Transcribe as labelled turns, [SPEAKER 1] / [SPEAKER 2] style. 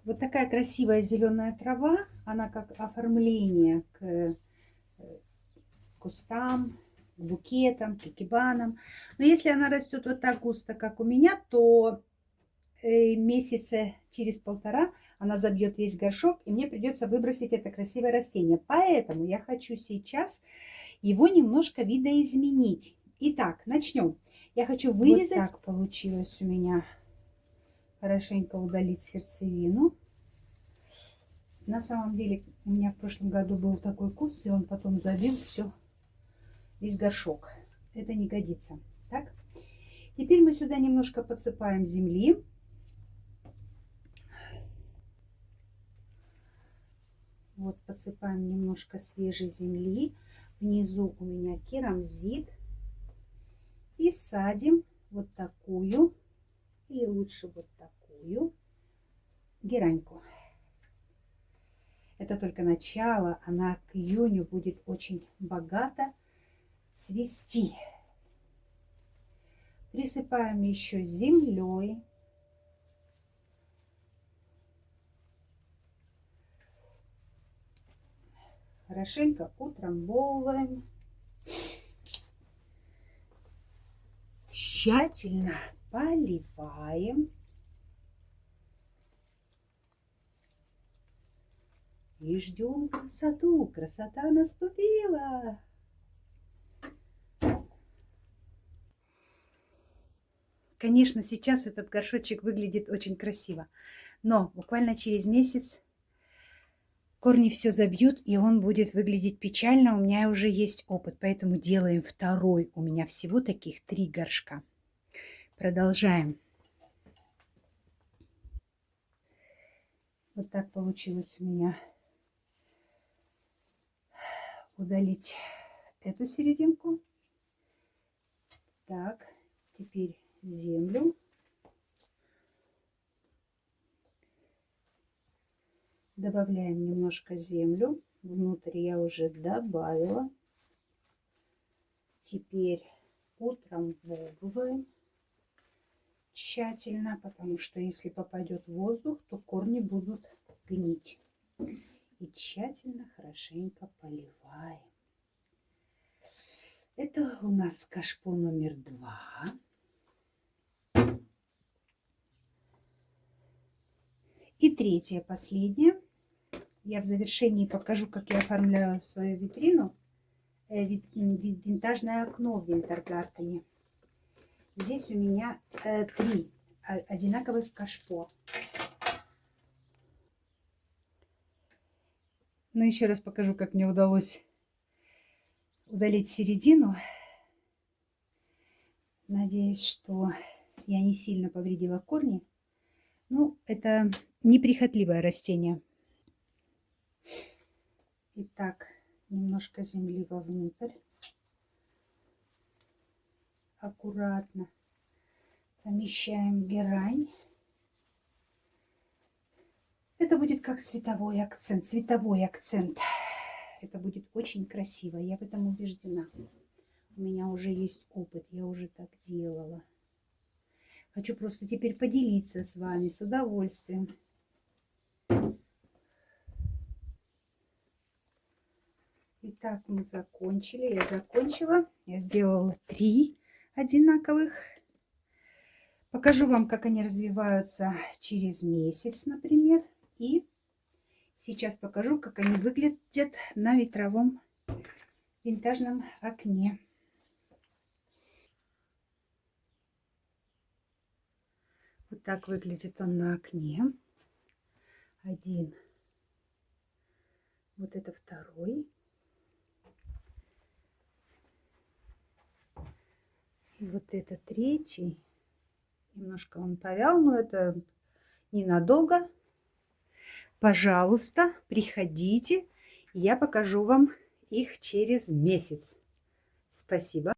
[SPEAKER 1] Вот такая красивая зеленая трава, она как оформление к кустам, к букетам, к экибанам. Но если она растет вот так густо, как у меня, то месяца через полтора она забьет весь горшок, и мне придется выбросить это красивое растение. Поэтому я хочу сейчас его немножко видоизменить. Итак, начнем. Я хочу вырезать. Вот так получилось у меня. Хорошенько удалить сердцевину. На самом деле у меня в прошлом году был такой куст, и он потом забил все, весь горшок. Это не годится. Так, теперь мы сюда немножко подсыпаем земли. Вот подсыпаем немножко свежей земли. Внизу у меня керамзит. И садим вот такую, или лучше вот такую, гераньку. Это только начало, она к июню будет очень богато цвести. Присыпаем еще землей. Хорошенько утрамбовываем. Тщательно поливаем. И ждем красоту. Красота наступила. Конечно, сейчас этот горшочек выглядит очень красиво. Но буквально через месяц корни все забьют, и он будет выглядеть печально. У меня уже есть опыт, поэтому делаем второй. У меня всего таких 3 горшка. Продолжаем. Вот так получилось у меня удалить эту серединку. Так, теперь землю. Добавляем немножко землю. Внутрь я уже добавила. Теперь утрамбовываем тщательно, потому что если попадет воздух, то корни будут гнить. И тщательно, хорошенько поливаем. Это у нас кашпо номер 2. И третье, последнее. Я в завершении покажу, как я оформляю свою витрину. Винтажное окно в Винтергартене. Здесь у меня 3 одинаковых кашпо. Но еще раз покажу, как мне удалось удалить середину. Надеюсь, что я не сильно повредила корни. Ну, это неприхотливое растение. Итак, немножко земли вовнутрь. Аккуратно помещаем герань. Это будет как световой акцент. Световой акцент. Это будет очень красиво. Я в этом убеждена. У меня уже есть опыт. Я уже так делала. Хочу просто теперь поделиться с вами с удовольствием. Итак, мы закончили. Я закончила. Я сделала 3 одинаковых. Покажу вам, как они развиваются через месяц, например. И сейчас покажу, как они выглядят на ветровом винтажном окне. Вот так выглядит он на окне. Один. Вот это второй. И вот это третий. Немножко он повял, но это ненадолго. Пожалуйста, приходите. Я покажу вам их через месяц. Спасибо.